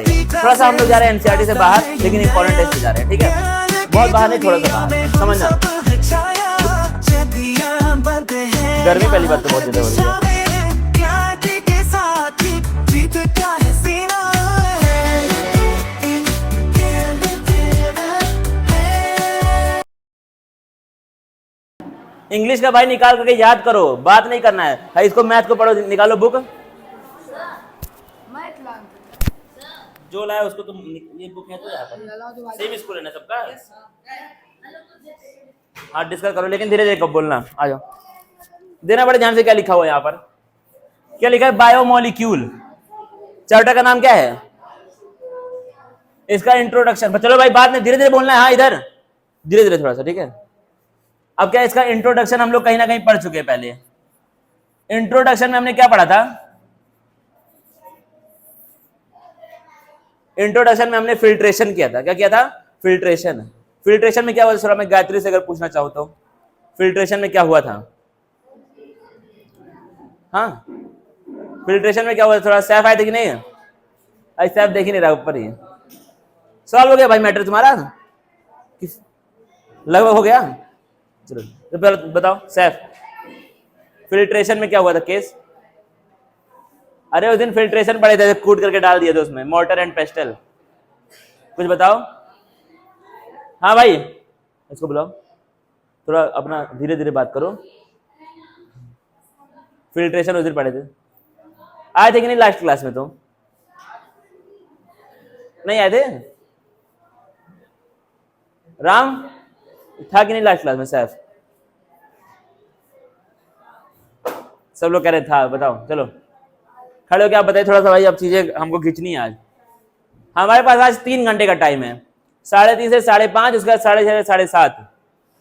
थोड़ा सा हम लोग जा रहे हैं एनसीईआरटी से बाहर, लेकिन इंपॉर्टेंट टेस्ट पे जा रहे हैं, ठीक है। बहुत बाहर नहीं, थोड़ा सा बाहर, समझना। गर्मी पहली बात तो बहुत ज्यादा हो रही है। इंग्लिश का भाई निकाल करके याद करो, बात नहीं करना है भाई। इसको मैथ को पढ़ो, निकालो बुक। जो लाया उसको तुम, ये बुक है तो यहाँ पर सेम स्कूल है ना सबका। हाँ डिस्कस करो, लेकिन धीरे धीरे कब बोलना। आ जाओ, देना बड़े ध्यान से क्या लिखा हुआ है यहाँ पर। क्या लिखा है? बायोमोलिक्यूल। चैप्टर का नाम क्या है? इसका इंट्रोडक्शन। चलो भाई बाद में धीरे धीरे बोलना है। हाँ इधर धीरे धीरे थोड़ा सा, ठीक है। अब क्या इसका इंट्रोडक्शन हम लोग कहीं ना कहीं पढ़ चुके हैं पहले। इंट्रोडक्शन में हमने क्या पढ़ा था? इंट्रोडक्शन में हमने फिल्ट्रेशन किया था। क्या किया था? फिल्ट्रेशन। फिल्ट्रेशन में क्या हुआ? थोड़ा मैं गायत्री से अगर पूछना चाहूँ तो फिल्ट्रेशन में क्या हुआ था? हाँ फिल्ट्रेशन में क्या हुआ? थोड़ा सैफ आए थे कि नहीं? आज सैफ देख ही नहीं रहा, ऊपर ही। सॉल्व हो गया भाई मैटर तुम्हारा? लगभग हो गया। चलो तो पहले बताओ सैफ, फिल्ट्रेशन में क्या हुआ था केस? अरे उस दिन फिल्ट्रेशन पढ़े थे, कूट करके डाल दिए थे उसमें, मोर्टर एंड पेस्टल। कुछ बताओ। हाँ भाई इसको बुलाओ, थोड़ा अपना धीरे धीरे बात करो। फिल्ट्रेशन उस दिन पढ़े थे, आए थे कि नहीं लास्ट क्लास में? तो नहीं आए थे? राम था कि नहीं लास्ट क्लास में? सैफ सब लोग कह रहे था, बताओ। चलो खड़े हो क्या बताइए थोड़ा सा भाई, अब चीजें हमको खींचनी है आज। हमारे पास आज 3 घंटे का टाइम है, 3:30 से 5:30, उसके बाद 6:30 से 7:30।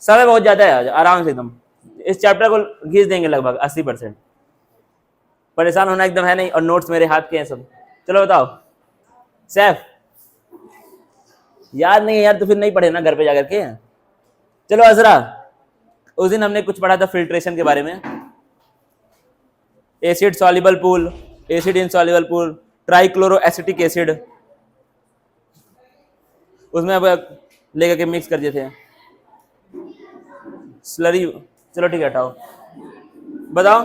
समय बहुत ज्यादा है आज, आराम से एकदम इस चैप्टर को खींच देंगे लगभग 80%। परेशान होना एकदम है नहीं, और नोट्स मेरे हाथ के हैं सब। चलो बताओ सैफ, याद नहीं है यार तो फिर नहीं पढ़े ना घर पे जाकर के। चलो अजरा, उस दिन हमने कुछ पढ़ा था फिल्ट्रेशन के बारे में। Acid soluble pool, acid insoluble pool, trichloro acetic acid, उसमें अब लेकर के मिक्स कर दिए थे स्लरी। चलो ठीक है हटाओ, बताओ।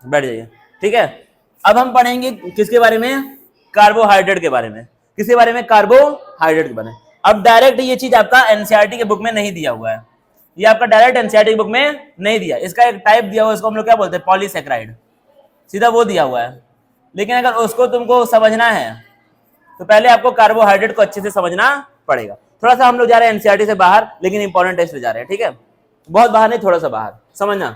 बैठ जाइए, ठीक है। अब हम पढ़ेंगे किसके बारे में? कार्बोहाइड्रेट के बारे में। किसके बारे में? कार्बोहाइड्रेट के बारे में। अब डायरेक्ट ये चीज आपका एनसीईआरटी के बुक में नहीं दिया हुआ है, ये आपका डायरेक्ट एनसीईआरटी के बुक में नहीं दिया। इसका एक टाइप दिया हुआ है, उसको हम लोग क्या बोलते हैं? पॉलीसैकेराइड, सीधा वो दिया हुआ है। लेकिन अगर उसको तुमको समझना है तो पहले आपको कार्बोहाइड्रेट को अच्छे से समझना पड़ेगा। थोड़ा सा हम लोग जा रहे हैं एनसीईआरटी से बाहर, लेकिन इंपॉर्टेंट टेस्ट पे जा रहे हैं, ठीक है। बहुत बाहर नहीं, थोड़ा सा बाहर, समझना।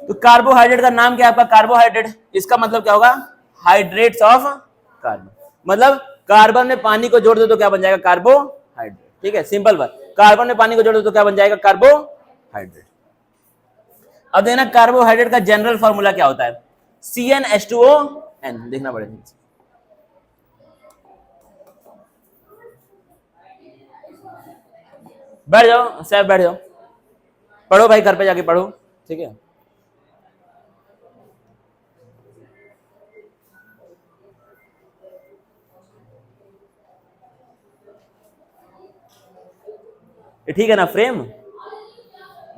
तो कार्बोहाइड्रेट का नाम क्या है आपका? कार्बोहाइड्रेट, इसका मतलब क्या होगा? Hydrates of carbon. मतलब कार्बन में पानी को जोड़ दो तो क्या बन जाएगा? कार्बोहाइड्रेट, ठीक है। सिंपल बात, कार्बन में पानी को जोड़ दो तो क्या बन जाएगा? कार्बोहाइड्रेट। अब देखना कार्बोहाइड्रेट का जनरल फॉर्मूला क्या होता है? CnH2ON। देखना पड़ेगा, बैठ जाओ सैफ, बैठ जाओ, पढ़ो भाई, घर पे जाके पढ़ो, ठीक है। ठीक है ना? फ्रेम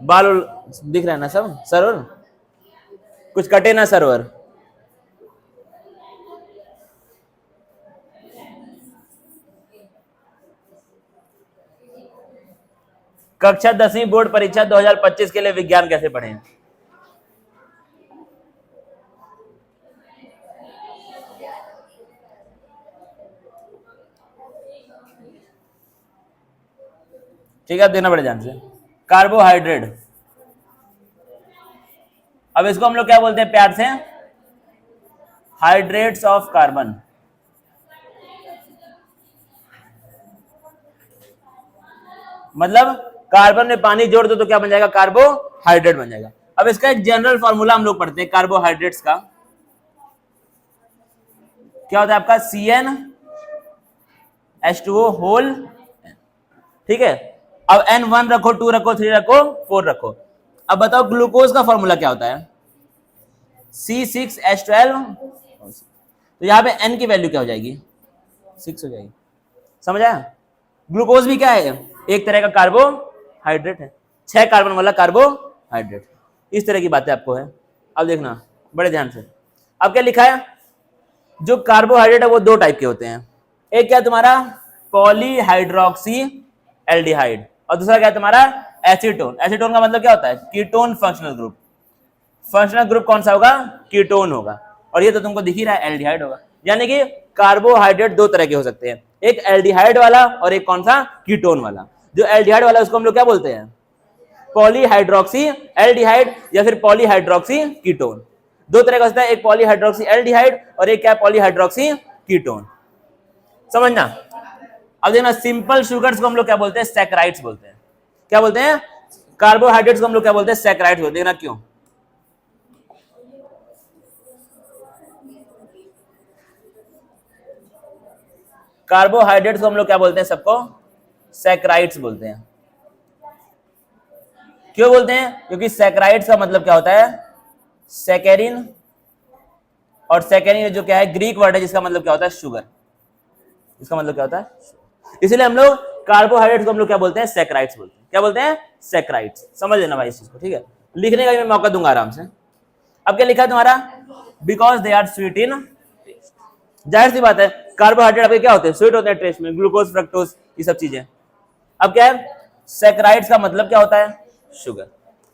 बाल दिख रहा है ना सब? सरवर कुछ कटे ना सरवर? कक्षा 10वीं बोर्ड परीक्षा 2025 के लिए विज्ञान कैसे पढ़ें? ठीक है, देना पड़े ध्यान से। कार्बोहाइड्रेट, अब इसको हम लोग क्या बोलते हैं प्यार से? Hydrates of carbon. मतलब कार्बन में पानी जोड़ दो तो क्या बन जाएगा? कार्बोहाइड्रेट बन जाएगा। अब इसका एक जनरल फॉर्मूला हम लोग पढ़ते हैं कार्बोहाइड्रेट्स का। क्या होता है आपका CnH2O होल, ठीक है। अब N1 रखो, 2 रखो, 3 रखो, 4 रखो। अब बताओ ग्लूकोज का फॉर्मूला क्या होता है? C6H12। तो यहाँ पे N की वैल्यू क्या हो जाएगी? 6 हो जाएगी। समझ आया? ग्लूकोज भी क्या है? एक तरह का कार्बोहाइड्रेट है, 6 कार्बन वाला कार्बोहाइड्रेट। इस तरह की बातें आपको है। अब देखना बड़े ध्यान से। अब क्या लिखा है? जो कार्बोहाइड्रेट है वो दो टाइप के होते हैं। एक क्या तुम्हारा पॉलीहाइड्रोक्सी एल्डिहाइड, और दूसरा क्या है तुम्हारा एसीटोन। एसीटोन का मतलब क्या होता है? Ketone functional group. Functional group कौन सा होगा? कीटोन होगा। और ये तो तुमको दिख ही रहा है, एल्डिहाइड होगा। यानी कि कार्बोहाइड्रेट दो तरह के हो सकते हैं, एक एल्डिहाइड वाला और एक कौन सा? कीटोन वाला। जो एल्डिहाइड वाला उसको हम लोग क्या बोलते हैं? पॉलीहाइड्रोक्सी एल्डिहाइड या फिर पॉलीहाइड्रोक्सी कीटोन। दो तरह का होता है, एक पॉलीहाइड्रोक्सी एल्डिहाइड और एक क्या? Polyhydroxy ketone. समझना। अब देखना, सिंपल शुगर्स को हम लोग क्या बोलते हैं? सैकराइड्स बोलते हैं। क्या बोलते हैं? कार्बोहाइड्रेट्स को हम लोग क्या बोलते हैं? सैकराइड्स बोलते हैं। देखना क्यों? कार्बोहाइड्रेट्स को हम लोग क्या बोलते हैं? सबको सैकराइड्स बोलते हैं। क्यों बोलते हैं? क्योंकि सैकराइड्स का मतलब क्या होता है? सैकेरिन, और सैकेरिन जो क्या है? ग्रीक वर्ड है जिसका मतलब क्या होता है? शुगर। इसका मतलब क्या होता है? इसलिए हम लोग कार्बोहाइड्रेट्स को हम लोग क्या बोलते हैं? सैकराइड्स बोलते हैं। क्या बोलते हैं? सैकराइड्स। समझ लेना भाई इस चीज को, ठीक है। लिखने का भी मैं मौका दूंगा आराम से। अब क्या लिखा है तुम्हारा? Because they are sweet in taste. जाहिर सी बात है, कार्बोहाइड्रेट आपके क्या होते हैं? स्वीट होते हैं टेस्ट में, ग्लूकोज, फ्रक्टोज, ये सब चीजें। अब क्या है? सैकराइड्स का मतलब क्या होता है? शुगर।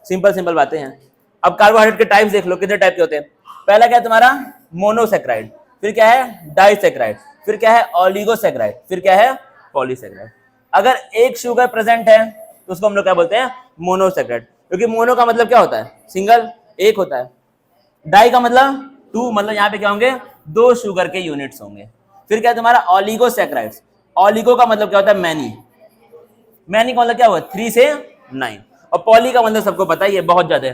सिंपल सिंपल बातें हैं। अब कार्बोहाइड्रेट के टाइप्स देख लो, कितने टाइप के होते हैं। पहला क्या है तुम्हारा? मोनोसैकराइड, फिर क्या है? डाइसैकराइड, फिर क्या है? ऑलिगोसैकराइड, फिर क्या है? पॉलीसैकराइड। अगर एक शुगर प्रेजेंट है तो उसको हम लोग क्या बोलते हैं? मोनोसैकराइड। क्योंकि मोनो का मतलब क्या होता है? सिंगल, एक होता है। डाई का मतलब टू, मतलब यहाँ पे क्या होंगे? दो शुगर के यूनिट्स होंगे। फिर क्या है तुम्हारा? ऑलिगोसैकराइड्स। ऑलिगो का मतलब क्या होता है? मैनी। मैनी का मतलब क्या हुआ? 3 से 9। और पॉली का मतलब सबको पता ही है, बहुत ज्यादा।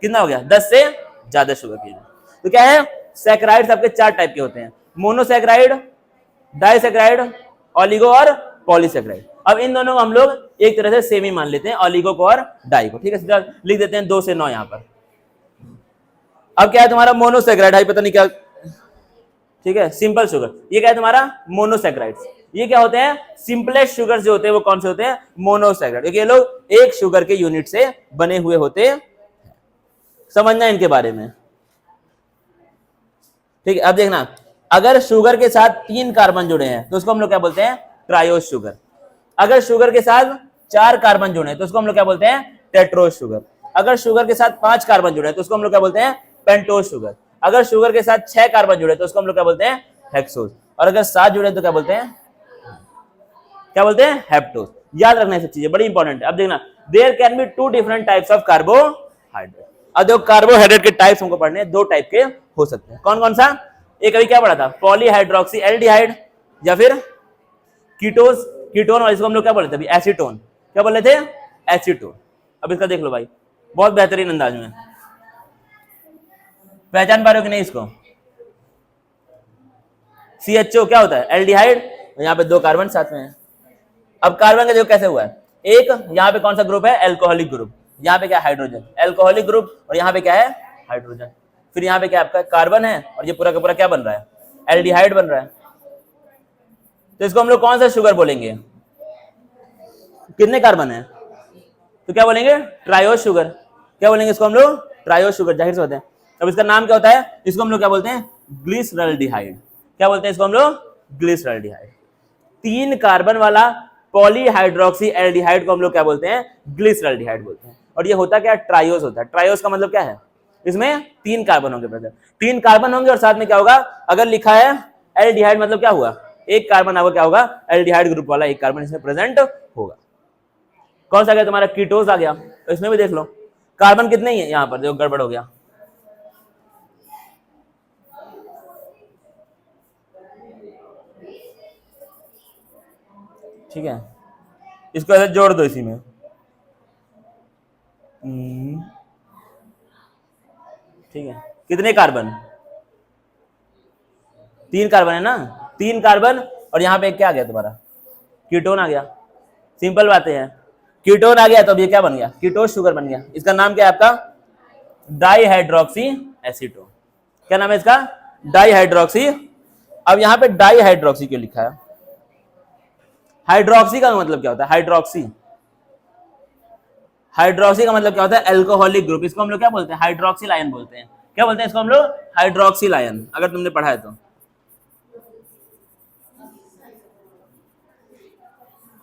कितना हो गया? 10 से ज्यादा शुगर के। तो क्या है? सैकराइड्स आपके 4 टाइप के होते हैं, मोनोसैकराइड, डाइसैकराइड, ऑलिगो और पॉलीसैकराइड। अब इन दोनों को हम लोग एक तरह से सेम ही मान लेते हैं, ऑलिगो को और डाई को, ठीक है। सीधा लिख देते हैं 2 से 9 यहाँ पर। अब क्या है तुम्हारा? मोनोसैकराइड, हाई पता नहीं क्या, ठीक है, सिंपल शुगर। ये क्या है तुम्हारा? मोनोसैकराइड्स। ये क्या होते हैं? सिंपलेस्ट शुगर जो होते हैं वो कौन से होते हैं? मोनोसैकराइड। क्योंकि ये लोग एक शुगर के यूनिट से बने हुए होते हैं। समझना इनके बारे में, ठीक है। अब देखना, अगर शुगर के साथ 3 कार्बन जुड़े हैं तो उसको हम लोग क्या बोलते हैं? Triose sugar. अगर शुगर के साथ 4 कार्बन जुड़े हैं तो उसको हम लोग क्या बोलते हैं? Tedros sugar. अगर शुगर के साथ 5 कार्बन जुड़े हैं तो उसको हम लोग क्या बोलते हैं? Pentose sugar. अगर शुगर के साथ 6 कार्बन जुड़े तो उसको हम लोग क्या बोलते हैं? हेक्सोस। और अगर 7 जुड़े तो क्या बोलते हैं? क्या बोलते हैं? हेप्टोस। याद रखना ये सब चीजें, बड़ी इंपॉर्टेंट है। अब देखना, there can be 2 different types of carbohydrate. अब देखो, कार्बोहाइड्रेट के टाइप्स हमको पढ़ने, 2 टाइप के हो सकते हैं। कौन कौन सा? एक अभी क्या पढ़ा था? पॉलीहाइड्रोक्सी एल्डिहाइड या फिर कीटोस। कीटोन, और इसको हम लोग क्या बोले थे अभी? एसीटोन। क्या बोले थे? एसीटोन। अब इसका देख लो भाई, बहुत बेहतरीन अंदाज में। पहचान पा रहे हो कि नहीं इसको? CHO क्या होता है? एल्डिहाइड। यहाँ पे 2 कार्बन साथ में है। अब कार्बन का देखो कैसे हुआ है? एक यहाँ पे कौन सा ग्रुप है? Alcoholic group. यहाँ पे क्या? हाइड्रोजन। एल्कोहलिक ग्रुप, और यहाँ पे क्या है? हाइड्रोजन। फिर यहाँ पे क्या आपका? कार्बन है, और ये पूरा का पूरा क्या बन रहा है? एल्डिहाइड बन रहा है। तो इसको हम लोग कौन सा शुगर बोलेंगे? कितने कार्बन है तो क्या बोलेंगे? Triose sugar. क्या बोलेंगे इसको हम लोग? ट्रायोस शुगर, जाहिर से होता है। अब इसका नाम क्या होता है? इसको हम लोग क्या बोलते हैं? ग्लिसरॉल्डिहाइड। क्या बोलते हैं इसको हम लोग? ग्लिसरॉल्डिहाइड। 3 कार्बन वाला पॉलीहाइड्रोक्सी एल्डिहाइड को हम लोग क्या बोलते हैं? ग्लिसरॉल्डिहाइड बोलते हैं। और ये होता क्या? ट्रायोस होता है। ट्रायोस का मतलब क्या है? इसमें 3 कार्बन होंगे ब्रदर, 3 कार्बन होंगे, और साथ में क्या होगा? अगर लिखा है एल्डिहाइड मतलब क्या हुआ? एक कार्बन आपको क्या होगा? एल्डिहाइड ग्रुप वाला एक कार्बन इसमें प्रेजेंट होगा। कौन सा आ गया तुम्हारा? कीटोस आ गया। तो इसमें भी देख लो कार्बन कितने ही है यहाँ पर, जो गड़बड़ हो गया। ठीक है, इसको ऐसे जोड़ दो इसी में। ठीक है, कितने कार्बन? 3 कार्बन है ना, 3 कार्बन, और यहाँ पे क्या आ गया तुम्हारा, कीटोन आ गया। सिंपल बातें हैं, कीटोन आ गया तो अब ये क्या बन गया, कीटोस शुगर बन गया। इसका नाम क्या है आपका, डाईहाइड्रोक्सी एसीटोन। क्या नाम है इसका, डाईहाइड्रोक्सी। अब यहाँ पे डाईहाइड्रोक्सी क्यों लिखा है, हाइड्रोक्सी का मतलब क्या होता है, हाइड्रोक्सी, हाइड्रोक्सी का मतलब क्या होता है, एल्कोहलिक ग्रुप। इसको हम लोग क्या बोलते हैं, हाइड्रोक्सिल आयन बोलते हैं। क्या बोलते हैं इसको हम लोग, हाइड्रोक्सिल आयन, अगर तुमने पढ़ा है तो।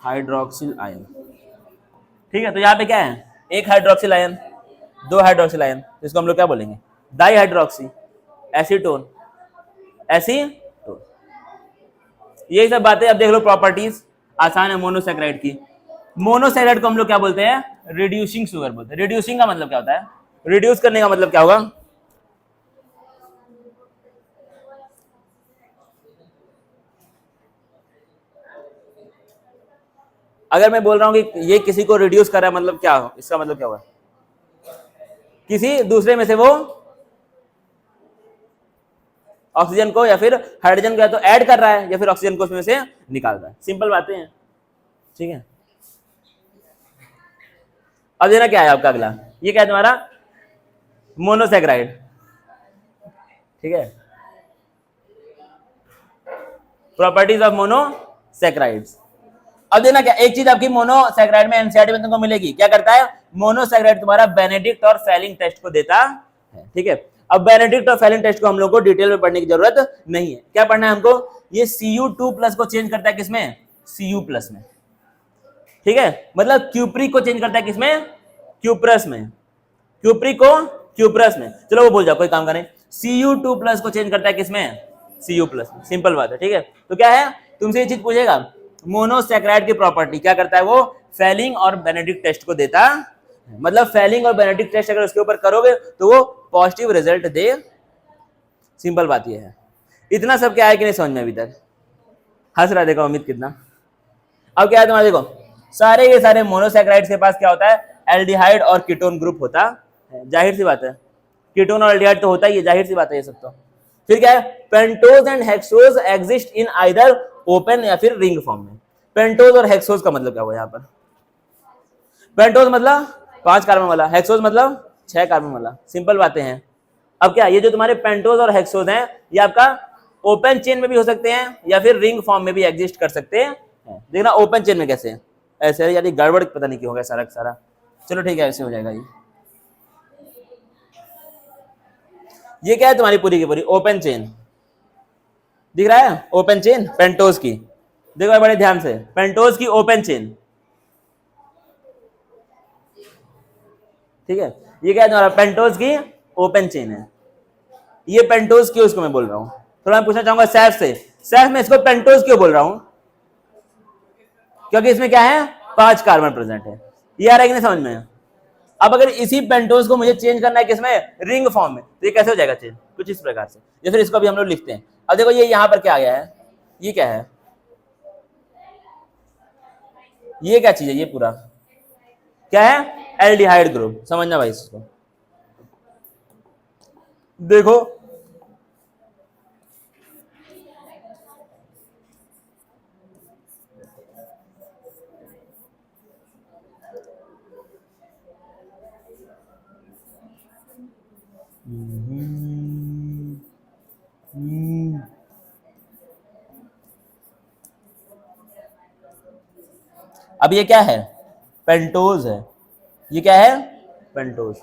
हाइड्रोक्सिल आयन, ठीक है। तो यहाँ पे क्या है, एक हाइड्रोक्सिल आयन, 2 हाइड्रोक्सिल आयन, इसको हम लोग क्या बोलेंगे, डाईहाइड्रोक्सी एसीटोन, एसीटोन। यही सब बातें। अब देख लो प्रॉपर्टीज, आसान है मोनोसैकेराइड की। मोनोसैकेराइड को हम लोग क्या बोलते हैं, रिड्यूसिंग शुगर बोलते हैं। रिड्यूसिंग का मतलब क्या होता है, रिड्यूस करने का मतलब क्या होगा, अगर मैं बोल रहा हूं कि ये किसी को रिड्यूस कर रहा है, मतलब क्या हो, इसका मतलब क्या होगा, किसी दूसरे में से वो ऑक्सीजन को या फिर हाइड्रोजन को या तो ऐड कर रहा है या फिर ऑक्सीजन को उसमें से निकाल रहा है। सिंपल बातें हैं, ठीक है। अब देना क्या है आपका अगला, ये क्या है तुम्हारा, मोनोसैकेराइड, ठीक है। Properties of monosaccharides. अब देना क्या, एक चीज आपकी मोनोसैकेराइड में एनसीईआरटी में तुमको मिलेगी, क्या करता है, मोनोसैकेराइड तुम्हारा बेनेडिक्ट और फेलिंग टेस्ट को देता है, ठीक है। अब बेनेडिक्ट और फेलिंग टेस्ट को हम लोग को डिटेल में पढ़ने की जरूरत नहीं है। क्या पढ़ना है हमको, ये Cu2+ को चेंज करता है किसमें, Cu+ में, ठीक है। मतलब क्यूप्री को चेंज करता है किसमें, क्यूप्रस में, क्यूप्री को क्यूप्रस में। चलो वो बोल जाओ, कोई काम करें, Cu2+ को चेंज करता है किसमें, Cu+। सिंपल बात है, ठीक है। तो क्या है, तुमसे ये चीज पूछेगा, मोनोसैकेराइड की प्रॉपर्टी क्या करता है, वो फेलिंग और बेनेडिक्ट टेस्ट को देता है। मतलब फेलिंग और बेनेडिक्ट टेस्ट अगर उसके ऊपर करोगे तो वो पॉजिटिव रिजल्ट दे। सिंपल बात ये है। इतना सब क्या है कि नहीं समझ में अभी तक, हंस रहा है, देखो अमित कितना। अब क्या है तुम्हारा, देखो सारे ये सारे मोनोसैकेराइड्स के पास क्या होता है, एल्डिहाइड और कीटोन ग्रुप होता है, जाहिर सी बात है, कीटोन और एल्डिहाइड तो होता ही है, जाहिर सी बात है ये सब तो। फिर क्या है, pentose and hexose exist in either open या फिर रिंग फॉर्म में। पेंटोज और हेक्सोज का मतलब क्या हुआ यहाँ पर, पेंटोज मतलब 5 कार्बन वाला, हेक्सोज मतलब 6 कार्बन वाला। सिंपल बातें हैं। अब क्या, ये जो तुम्हारे पेंटोज और हेक्सोज हैं, ये आपका ओपन चेन में भी हो सकते हैं या फिर रिंग फॉर्म में भी एग्जिस्ट कर सकते हैं। देखना ओपन चेन में कैसे, ऐसे यानी गड़बड़ पता नहीं क्यों होगा सारा सारा। चलो ठीक है, ऐसे हो जाएगा ये क्या है तुम्हारी पूरी की पूरी ओपन चेन, दिख रहा है, ओपन चेन पेंटोज की। देखो बड़े ध्यान से, पेंटोज की ओपन चेन, ठीक है। ये क्या है तुम्हारा, पेंटोज की ओपन चेन है। ये पेंटोज क्यों, इसको मैं बोल रहा हूं, थोड़ा मैं पूछना चाहूंगा सैफ से, सैफ में इसको पेंटोज क्यों बोल रहा हूं, क्योंकि इसमें क्या है, 5 कार्बन प्रेजेंट है। ये आ रहा है कि नहीं समझ में। अब अगर इसी पेंटोज को मुझे चेंज करना है किसमें, रिंग फॉर्म में, तो ये कैसे हो जाएगा चेंज, कुछ इस प्रकार से। या फिर इसको भी हम लोग लिखते हैं। अब देखो ये यहाँ पर क्या आ गया है, ये क्या है, ये क्या चीज है, ये पूरा क्या है, एल्डिहाइड ग्रुप। समझना भाई इसको, देखो अब ये क्या है, पेंटोज है। ये क्या है, पेंटोज।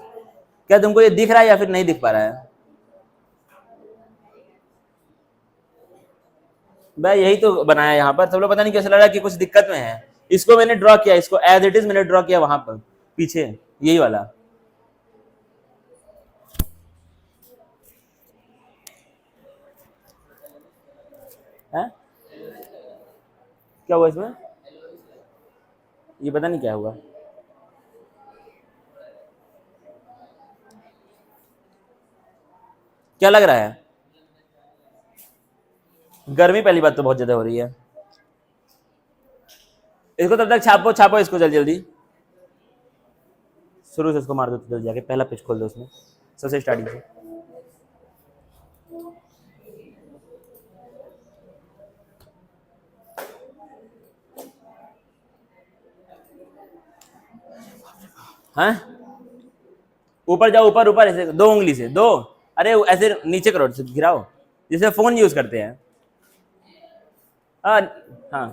क्या तुमको ये दिख रहा है या फिर नहीं दिख पा रहा है, मैं यही तो बनाया यहाँ पर। सब लोग पता नहीं कैसे लग रहा है कि कुछ दिक्कत में है। इसको मैंने ड्रॉ किया, इसको एज इट इज मैंने ड्रॉ किया वहां पर पीछे, यही वाला है। क्या हुआ इसमें, ये पता नहीं क्या हुआ। क्या लग रहा है, गर्मी पहली बात तो बहुत ज्यादा हो रही है। इसको तब तक छापो छापो इसको जल्दी जल्दी, शुरू से इसको मार दो, तो जल्दी जाके पहला पेज खोल दो उसमें सबसे स्टार्टिंग से। हाँ, ऊपर जाओ, ऊपर ऊपर, ऐसे दो उंगली से, दो, अरे ऐसे नीचे करो, गिराओ, जैसे फोन यूज करते हैं। हाँ हाँ,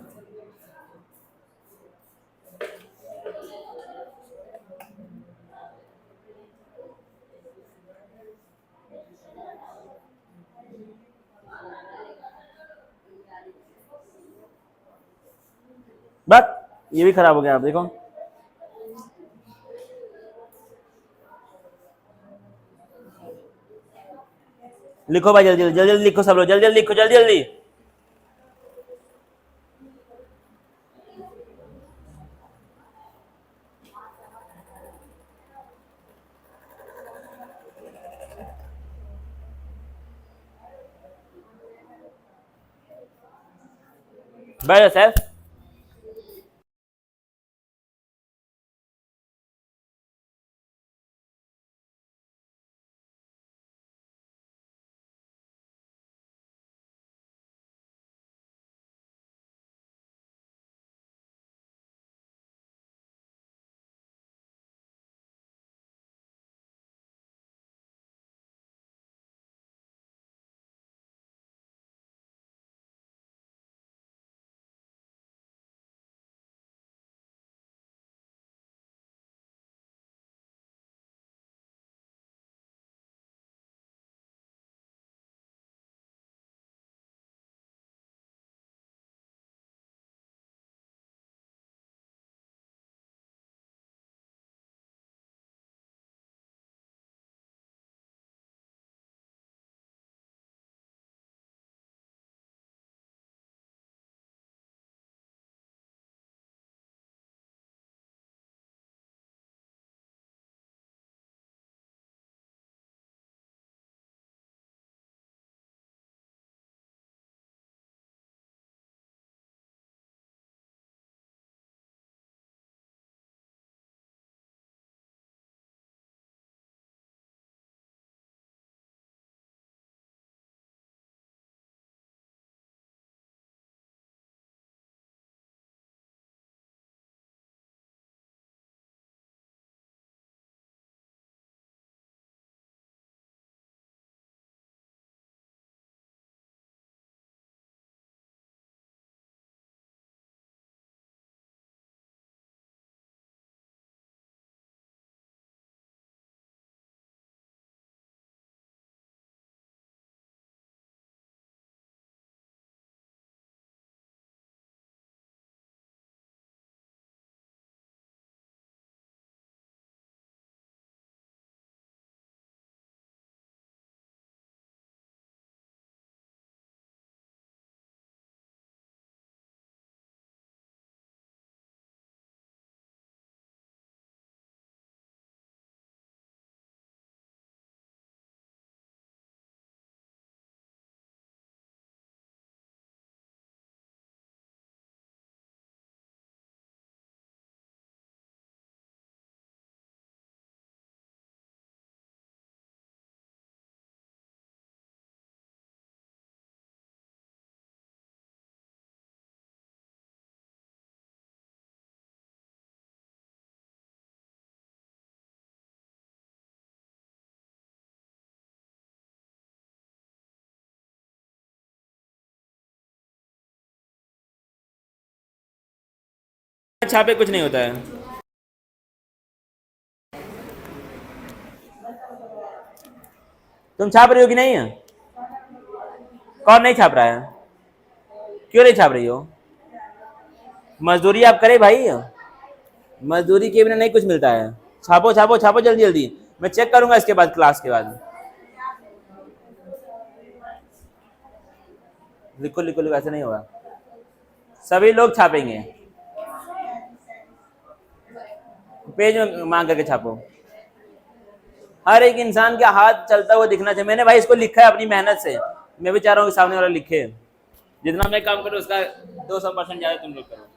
बस ये भी खराब हो गया, आप देखो। लिखो भाई, जल्दी जल्दी जल्दी जल्दी लिखो, सब लोग जल्दी जल्दी लिखो, जल्दी जल्दी। बस सर, छापे कुछ नहीं होता है। तुम छाप रही हो कि नहीं? कौन नहीं छाप रहा है? क्यों नहीं छाप रही हो? मजदूरी आप करे भाई, मजदूरी के बिना नहीं कुछ मिलता है। छापो छापो छापो जल्दी जल्दी, मैं चेक करूंगा इसके बाद, क्लास के बाद। लिखो लिखो लिखो, ऐसे नहीं होगा, सभी लोग छापेंगे। पेज में मांग करके छापो। हर एक इंसान का हाथ चलता हुआ दिखना चाहिए। मैंने भाई इसको लिखा है अपनी मेहनत से, मैं भी चाह रहा हूँ कि सामने वाला लिखे। जितना मैं काम करूँ उसका 200% ज्यादा तुम लोग करो।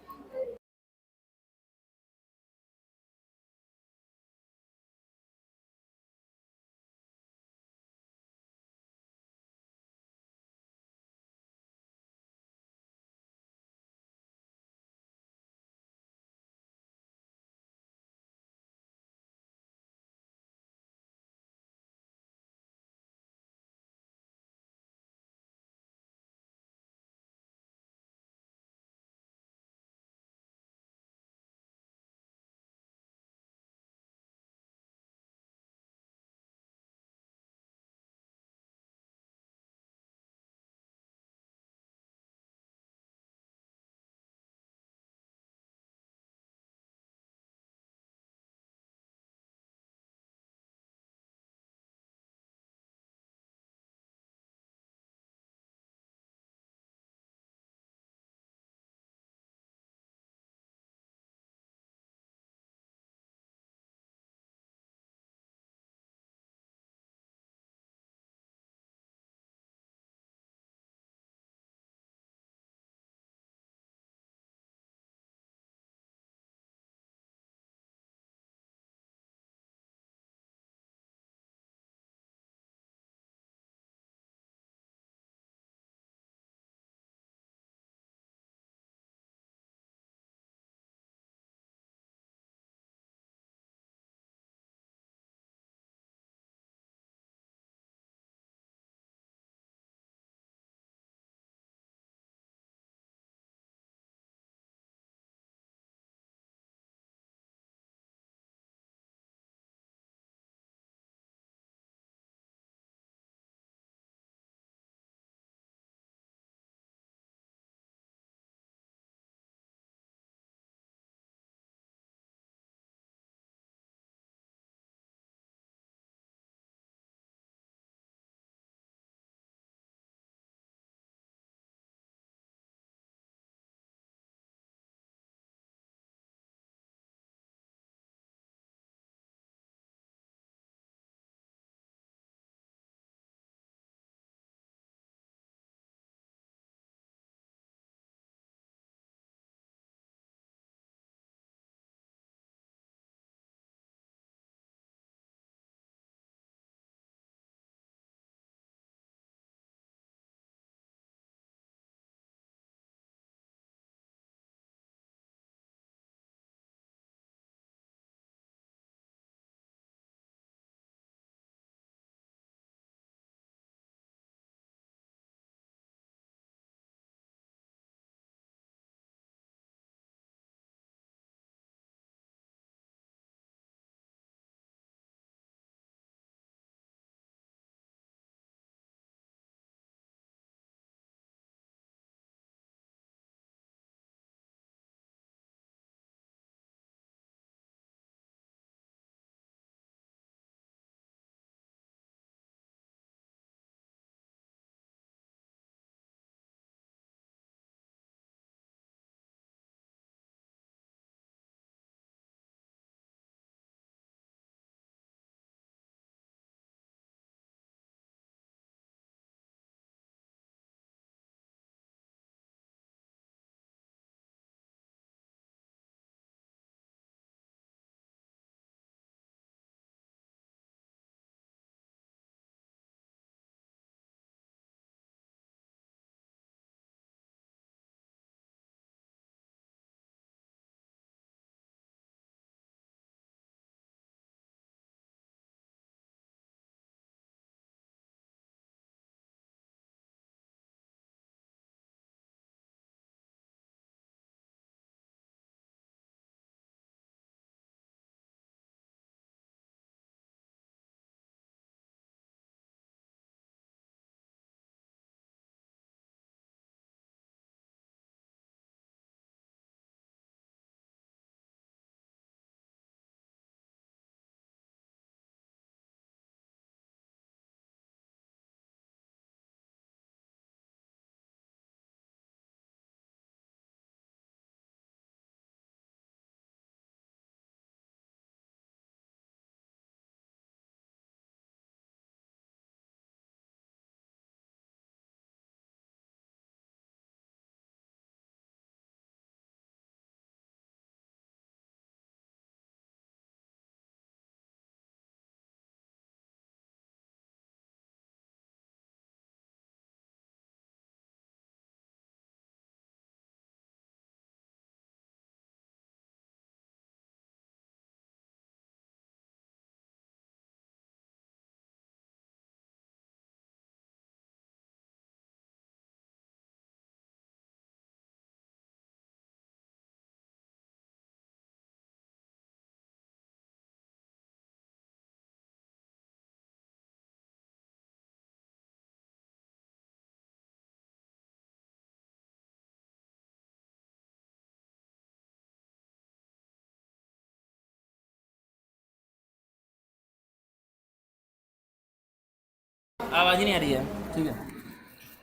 आवाज ही नहीं आ रही है, ठीक है।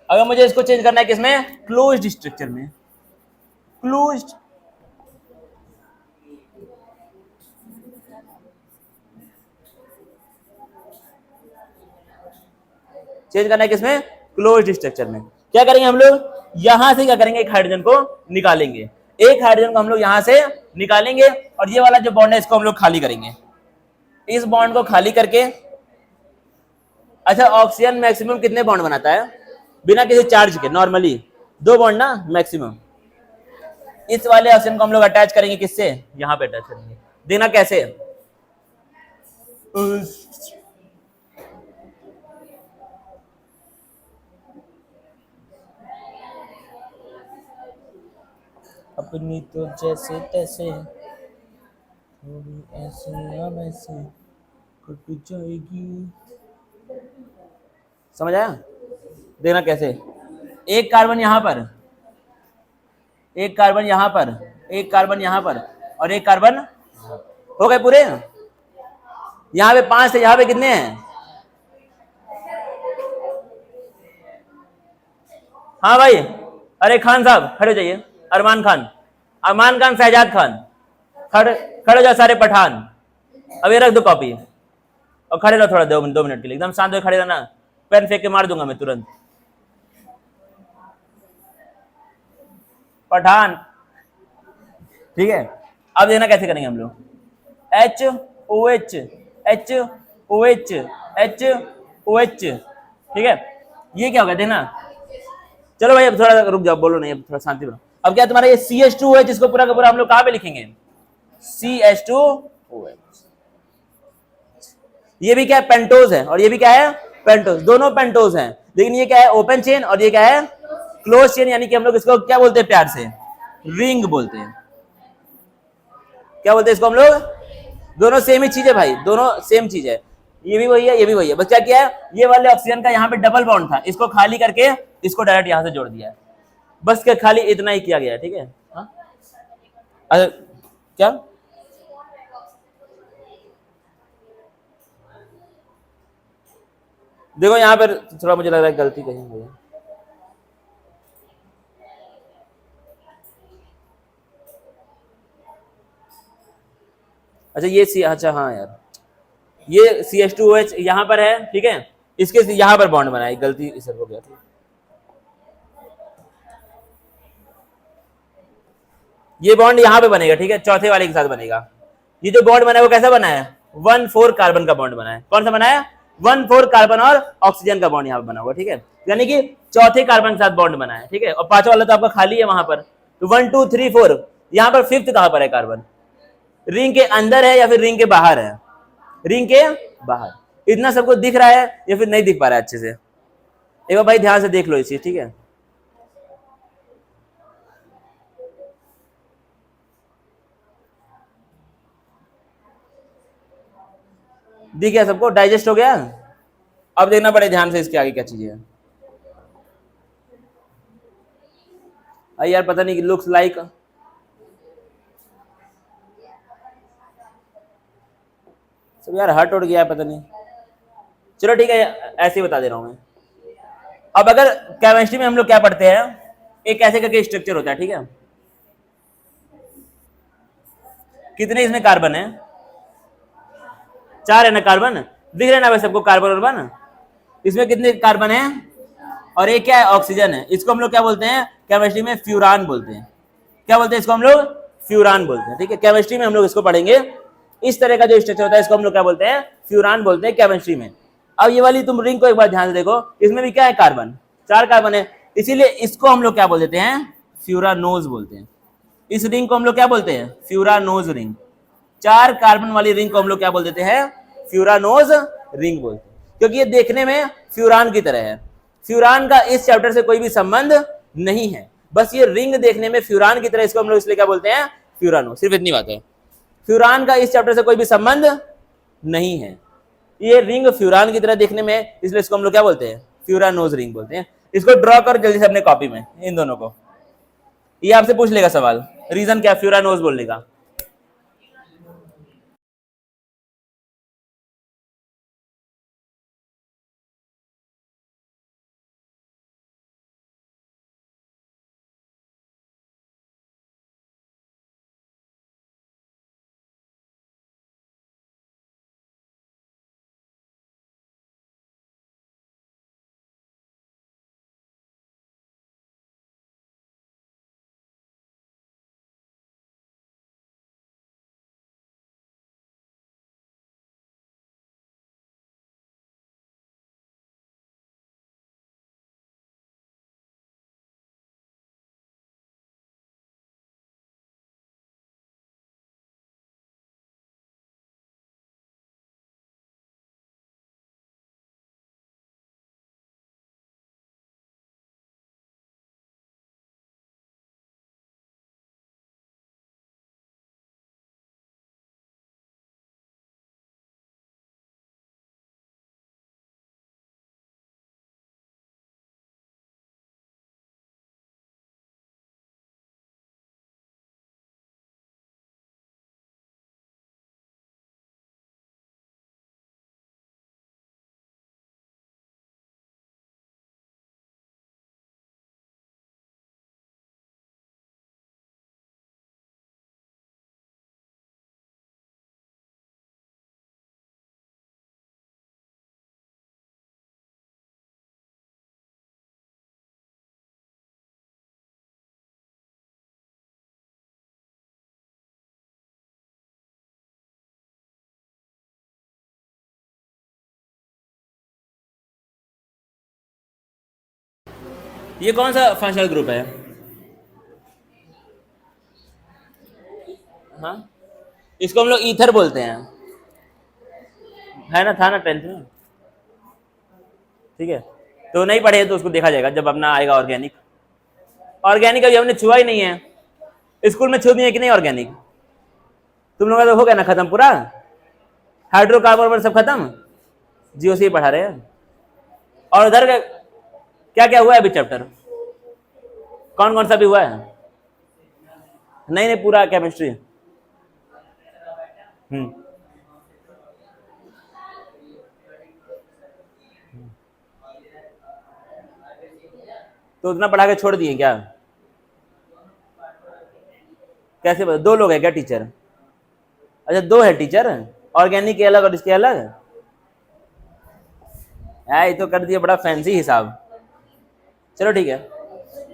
अगर मुझे इसको चेंज करना है किसमें, क्लोज्ड स्ट्रक्चर में, क्लोज्ड, चेंज करना है किसमें, क्लोज्ड स्ट्रक्चर में। क्या करेंगे हम लोग, यहां से क्या करेंगे, एक हाइड्रोजन को निकालेंगे, एक हाइड्रोजन को हम लोग यहां से निकालेंगे और ये वाला जो बॉन्ड है इसको हम लोग खाली करेंगे, इस बॉन्ड को खाली करके। अच्छा, ऑक्सीजन मैक्सिमम कितने बॉन्ड बनाता है बिना किसी चार्ज के, नॉर्मली 2 बॉन्ड ना मैक्सिमम। इस वाले ऑक्सीजन को हम लोग अटैच करेंगे किससे, यहां पे अटैच करेंगे। देना कैसे, अपनी तो जैसे तैसे थोड़ी ऐसे अब ऐसे कट जाएगी, समझ आया। देखना कैसे, एक कार्बन यहां पर, एक कार्बन यहां पर, एक कार्बन यहां पर और एक कार्बन, हो गए पूरे। यहां पे 5 थे, यहां पे कितने हैं, हाँ भाई, अरे खान साहब खड़े जाइए, अरमान खान, अरमान खान, शहजाद खान, खड़े खड़े जाओ सारे पठान। अब ये रख दो कॉपी और खड़े रहो थोड़ा 2 मिनट के लिए, एकदम शांत होकर खड़े रहना, पेन फेंक के मार दूंगा मैं तुरंत। पठान, ठीक है। अब देखना कैसे करेंगे हम लोग, H O H, H O H, H O H, ठीक है। ये क्या होगा देखना, चलो भाई अब थोड़ा रुक जाओ, बोलो नहीं, अब थोड़ा शांति बनो। अब क्या तुम्हारा ये CH2 है, जिसको पूरा का पूरा हम लोग कहां पे लिखेंगे, CH2OH। ये भी क्या है, पेंटोज है, और ये भी क्या है, पेंटोज, दोनों पेंटोज हैं। लेकिन ये क्या है, ओपन चेन, और ये क्या है, क्लोज चेन, यानी कि हम लोग इसको क्या बोलते हैं प्यार से, रिंग बोलते हैं। क्या बोलते हैं इसको हम लोग, दोनों सेम ही चीज है भाई, दोनों सेम चीज है, ये भी वही है, ये भी वही है। बस क्या किया है, ये वाले ऑक्सीजन का यहाँ पे डबल बॉन्ड था, इसको खाली करके इसको डायरेक्ट यहां से जोड़ दिया है, बस क्या खाली इतना ही किया गया है, ठीक है। हाँ? क्या, देखो यहाँ पर थोड़ा मुझे लग रहा है गलती कहीं हुई है। अच्छा ये सी, अच्छा हाँ यार, ये CH2OH यहाँ पर है, ठीक है, इसके यहाँ पर बॉन्ड बनाई, गलती इस हो गया था। ये बॉन्ड यहाँ पे बनेगा, ठीक है, चौथे वाले के साथ बनेगा। ये जो बॉन्ड बना है वो कैसा बना है, 1,4 कार्बन का बॉन्ड बना है। कौन सा बना है, 1,4 कार्बन और ऑक्सीजन का बॉन्ड यहाँ पे बना हुआ, ठीक है, यानी कि चौथे कार्बन के साथ बॉन्ड बना है, ठीक है। और पांचवा वाला तो आपका खाली है वहां पर, तो 1 2 3 4, यहाँ पर फिफ्थ कहां पर है कार्बन, रिंग के अंदर है या फिर रिंग के बाहर है, रिंग के बाहर। इतना सबको दिख रहा है या फिर नहीं दिख पा रहा है अच्छे से, एक बार भाई ध्यान से देख लो इस चीज, ठीक है। दिख गया सबको, डाइजेस्ट हो गया। अब देखना पड़े ध्यान से इसके आगे क्या चीजें है। यार पता नहीं, लुक्स लाइक, सब यार हट उड़ गया, पता नहीं, चलो ठीक है, ऐसे ही बता दे रहा हूं मैं। अब अगर केमिस्ट्री में हम लोग क्या पढ़ते हैं, एक ऐसे करके स्ट्रक्चर होता है, ठीक है। कितने इसमें कार्बन है, 4 है ना कार्बन, दिख रहे ना भाई सबको कार्बन कार्बन, इसमें कितने कार्बन है, और एक क्या है, ऑक्सीजन है। इसको हम लोग क्या बोलते हैं केमिस्ट्री में, फ्यूरान बोलते हैं। क्या बोलते हैं इसको हम लोग, फ्यूरान बोलते हैं, ठीक है। केमिस्ट्री में हम लोग इसको पढ़ेंगे, इस तरह का जो स्ट्रक्चर होता है इसको हम लोग क्या बोलते हैं, फ्यूरान बोलते हैं केमिस्ट्री में। अब ये वाली तुम रिंग को एक बार ध्यान से देखो, इसमें भी क्या है, कार्बन, 4 कार्बन है, इसीलिए इसको हम लोग क्या बोल देते हैं, फ्यूरानोज बोलते हैं। इस रिंग को हम लोग क्या बोलते हैं, फ्यूरानोज रिंग। 4 कार्बन वाली रिंग को हम लोग क्या बोल देते हैं, फ्यूरानोज रिंग बोलते हैं, क्योंकि ये देखने में फ्यूरान की तरह है। फ्यूरान का इस चैप्टर से कोई भी संबंध नहीं है, बस ये रिंग देखने में फ्यूरान की तरह, इसको हम लोग इसलिए क्या बोलते हैं, फ्यूरानो, सिर्फ इतनी बात है। फ्यूरान का इस चैप्टर से कोई भी संबंध नहीं है, ये रिंग फ्यूरान की तरह देखने में, इसलिए इसको हम लोग क्या बोलते हैं, फ्यूरानोज रिंग बोलते हैं। इसको ड्रॉ कर जल्दी से अपने कॉपी में, इन दोनों को, ये आपसे पूछ लेगा सवाल, रीजन क्या फ्यूरानोज बोलने का। ये कौन सा फंक्शनल ग्रुप है? हाँ, इसको हम लोग ईथर बोलते हैं, है ना, था ना 10th में, ठीक है। तो नहीं पढ़े तो उसको देखा जाएगा जब अपना आएगा ऑर्गेनिक। ऑर्गेनिक अभी हमने छुआ ही नहीं है, स्कूल में छू दिए कि नहीं ऑर्गेनिक? तुम लोगों का तो हो गया ना खत्म पूरा, हाइड्रोकार्बन सब खत्म, जीओसी पढ़ा रहे हैं। और उधर क्या क्या हुआ है अभी चैप्टर, कौन कौन सा भी हुआ है? नहीं नहीं, पूरा केमिस्ट्री। तो उतना पढ़ा के छोड़ दिए क्या? कैसे बता? 2 लोग है क्या टीचर? अच्छा 2 है टीचर, ऑर्गेनिक के अलग और इसके अलग। ये तो कर दिया बड़ा फैंसी हिसाब। चलो ठीक है,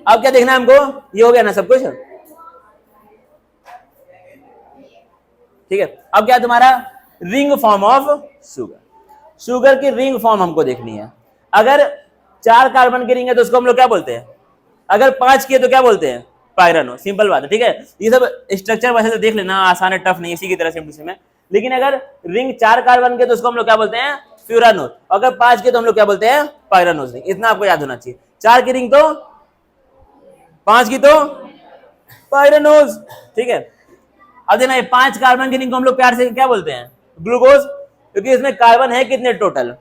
अब क्या देखना है हमको? ये हो गया ना सब कुछ, ठीक है। अब क्या तुम्हारा ring form of sugar, sugar की रिंग फॉर्म हमको देखनी है। अगर 4 कार्बन की रिंग है तो उसको हम लोग क्या बोलते हैं? अगर 5 की है तो क्या बोलते हैं? पायरानो, सिंपल बात है, ठीक है। ये सब स्ट्रक्चर वैसे तो देख लेना, आसान है, टफ नहीं, इसी की तरह सिंपल है। लेकिन अगर रिंग 4 कार्बन के तो उसको हम लोग क्या बोलते हैं? फ्यूरानोस। अगर 5 के तो हम लोग क्या बोलते हैं? पायरानोस रिंग। इतना आपको याद होना चाहिए। 4 की रिंग तो 5 की तो पायरानोस, ठीक है। अब देखना, 5 कार्बन की रिंग को हम लोग प्यार से क्या बोलते हैं? ग्लूकोज, क्योंकि इसमें कार्बन है कितने टोटल,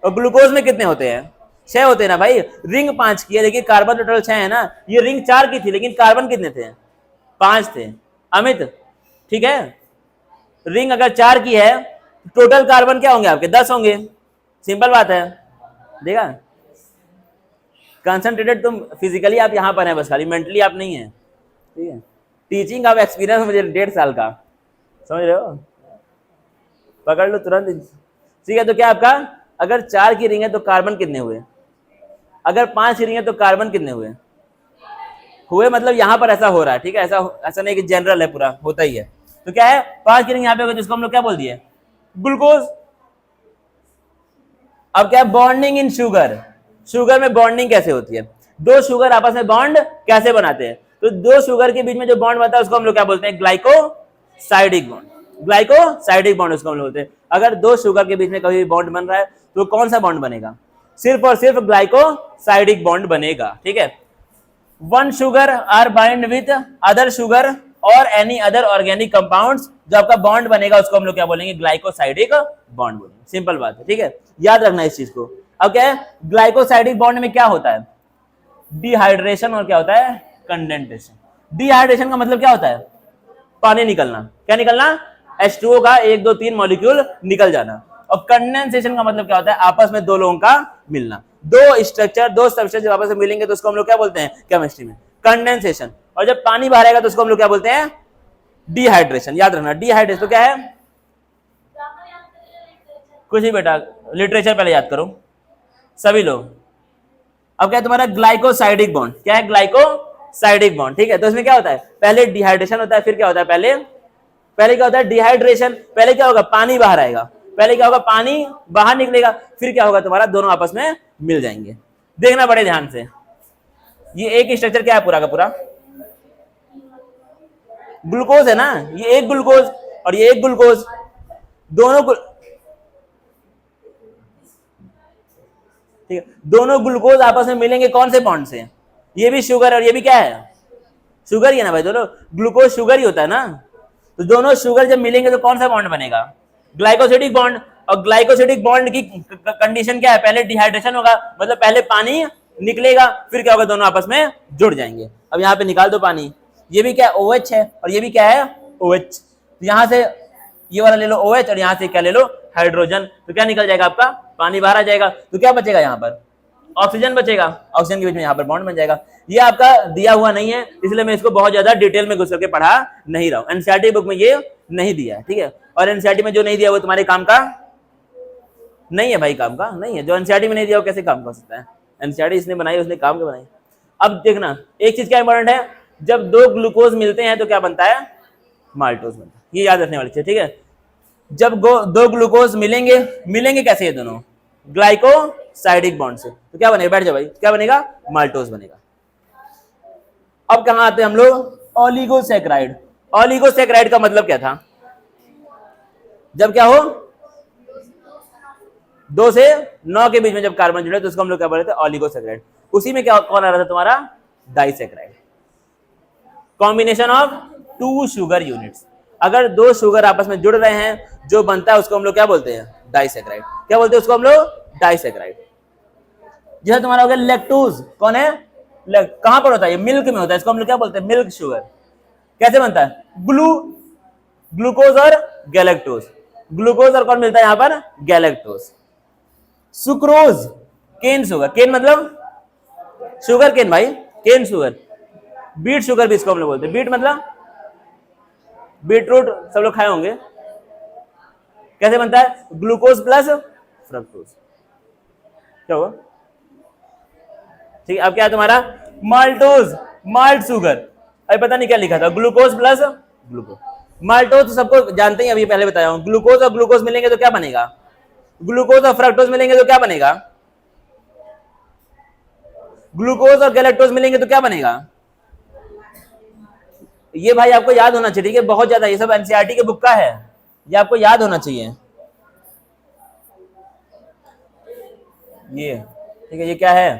और ग्लूकोज में कितने होते हैं? 6 होते हैं ना भाई। रिंग 5 की है लेकिन कार्बन टोटल 6 है ना। ये रिंग 4 की थी लेकिन कार्बन कितने थे? 5 थे। अमित, ठीक है, रिंग अगर 4 की है टोटल कार्बन क्या होंगे आपके? 10 होंगे, सिंपल बात है। देखा, कंसंट्रेटेड तुम फिजिकली आप यहां पर हैं बस, खाली मेंटली आप नहीं है, ठीक है। टीचिंग का एक्सपीरियंस मुझे 1.5 साल का, समझ रहे हो, पकड़ लो तुरंत, ठीक है। तो क्या आपका, अगर 4 की रिंग है तो कार्बन कितने हुए? अगर 5 की रिंग है तो कार्बन कितने हुए? हुए मतलब यहां पर ऐसा हो रहा है, ठीक है। ऐसा नहीं कि जनरल है, पूरा होता ही है। तो क्या है, 5 की रिंग यहां पे होगी जिसको हम लोग क्या बोल दिए? ग्लूकोज। अब क्या, बॉन्डिंग इन शुगर, शुगर में बॉन्डिंग कैसे होती है? 2 शुगर आपस में बॉन्ड कैसे बनाते हैं? तो 2 शुगर के बीच में जो बॉन्ड बनता है उसको हम लोग क्या बोलते हैं? Glycosidic bond. ग्लाइकोसाइडिक बॉन्ड उसको हम लोग बोलते हैं। अगर 2 शुगर के बीच में कभी बॉन्ड बन रहा है तो कौन सा बॉन्ड बनेगा? सिर्फ और सिर्फ ग्लाइकोसाइडिक बॉन्ड बनेगा, ठीक है। 1 sugar are bind with other sugar और एनी अदर ऑर्गेनिक कंपाउंड्स, जो आपका बॉन्ड बनेगा उसको हम लोग क्या बोलेंगे? ग्लाइकोसाइडिक बॉन्ड बोलेंगे, सिंपल बात है, ठीक है। याद रखना इस चीज को। अब क्या है, ग्लाइकोसाइडिक बॉन्ड में क्या होता है? डिहाइड्रेशन और क्या होता है? कंडेंसेशन। डिहाइड्रेशन का मतलब क्या होता है? पानी निकलना। क्या निकलना? H2O का 1 2 3 मॉलिक्यूल निकल जाना। और कंडेंसेशन का मतलब क्या होता है? आपस में 2 लोगों का मिलना। 2 स्ट्रक्चर, 2 सब्सटेंस जब आपस में मिलेंगे तो उसको हम लोग क्या बोलते हैं केमिस्ट्री में? कंडेंसेशन। और जब पानी बाहर आएगा तो उसको हम लोग क्या बोलते हैं? डिहाइड्रेशन। याद रखना, डिहाइड्रेशन तो क्या है? कुछ ही बेटा, लिटरेचर पहले याद करो सभी लोग। अब क्या है तुम्हारा? Glycosidic bond. क्या है? ग्लाइकोसाइडिक बॉन्ड, ठीक है। तो इसमें क्या होता है? पहले डिहाइड्रेशन होता है, फिर क्या होता है? पहले क्या होता है? डिहाइड्रेशन। पहले क्या होगा? पानी बाहर आएगा। पहले क्या होगा? पानी बाहर निकलेगा, फिर क्या होगा? तुम्हारा दोनों आपस में मिल जाएंगे। देखना बड़े ध्यान से, ये एक स्ट्रक्चर क्या है पूरा का पूरा? ग्लूकोज है ना। ये एक ग्लूकोज और ये एक ग्लूकोज, दोनों ठीक है, दोनों ग्लूकोज आपस में मिलेंगे कौन से बॉन्ड से? ये भी शुगर और ये भी क्या है? शुगर ही है ना भाई, दोनों ग्लूकोज शुगर ही होता है ना। तो दोनों शुगर जब मिलेंगे तो कौन सा बॉन्ड बनेगा? Glycosidic bond. और ग्लाइकोसिडिक बॉन्ड की कंडीशन क्या है? पहले डिहाइड्रेशन होगा, मतलब पहले पानी निकलेगा, फिर क्या होगा? दोनों आपस में जुड़ जाएंगे। अब यहाँ पे निकाल दो पानी, ये भी क्या है? OH है और ये भी क्या है? OH। तो यहाँ से ये वाला ले लो OH और यहाँ से क्या ले लो? हाइड्रोजन। तो क्या निकल जाएगा आपका? पानी बाहर आ जाएगा। तो क्या बचेगा यहाँ पर? ऑक्सीजन बचेगा। ऑक्सीजन के बीच में यहाँ पर बॉन्ड बन जाएगा। ये आपका दिया हुआ नहीं है, इसलिए मैं इसको बहुत ज्यादा डिटेल में घुस करके पढ़ा नहीं रहा हूँ। एनसीईआरटी बुक में ये नहीं दिया है, ठीक है। और एनसीईआरटी में जो नहीं दिया वो तुम्हारे काम का नहीं है भाई, काम का नहीं है। जो एनसीईआरटी में नहीं दिया वो कैसे काम कर सकता है? एनसीईआरटी इसने बनाई, उसने काम के बनाई। अब देखना, एक चीज क्या इंपॉर्टेंट है, जब 2 ग्लूकोज मिलते हैं तो क्या बनता है? माल्टोज बनता है। ये याद रखने वाली चीज, ठीक है। जब 2 ग्लूकोज मिलेंगे कैसे? ये दोनों ग्लाइको साइडिक बॉन्ड से, तो क्या बनेगा, बैठ जाओ भाई, क्या बनेगा, माल्टोज बनेगा। अब कहां आते हैं हम लोग, ओलिगोसैकेराइड। ओलिगोसैकेराइड का मतलब क्या था, जब क्या हो 2 से 9 के बीच में जब कार्बन जुड़े तो उसको हम लोग क्या बोलते हैं, ओलिगोसैकेराइड। उसी में क्या कौन आ रहा था तुम्हारा, disaccharide. Combination of 2 sugar units, अगर 2 शुगर आपस में जुड़ रहे हैं जो बनता है उसको हम लोग क्या बोलते हैं, डाइसैकेराइड। क्या बोलते हैं उसको हम लोग, डाइसैकेराइड। जैसे तुम्हारा हो गया लैक्टोज, कौन है, कहां पर होता है, मिल्क में होता है, इसको हम लोग क्या बोलते हैं, मिल्क शुगर। कैसे बनता है, ग्लूकोज और गैलेक्टोज, ग्लूकोज और कौन मिलता है यहां पर, गैलेक्टोज। सुक्रोज, केन शुगर, केन मतलब शुगर केन भाई, केन शुगर। बीट शुगर भी इसको हम लोग बोलते हैं, बीट मतलब बीटरूट, सब लोग खाए होंगे। कैसे बनता है, ग्लूकोज प्लस फ्रक्टोज, क्या होगा, ठीक है। अब क्या है तुम्हारा, माल्टोज, माल्ट शुगर, अभी पता नहीं क्या लिखा था, ग्लूकोज प्लस ग्लूकोज। माल्टोज तो सबको जानते हैं, अभी पहले बताया हूं, ग्लूकोज और ग्लूकोज मिलेंगे तो क्या बनेगा, ग्लूकोज और फ्रक्टोज मिलेंगे तो क्या बनेगा, ग्लूकोज और गैलेक्टोज मिलेंगे तो क्या बनेगा। ये भाई आपको याद होना चाहिए, ठीक है, बहुत ज्यादा, ये सब एनसीईआरटी के बुक का है, ये आपको याद होना चाहिए। ये ठीक है, ये क्या है,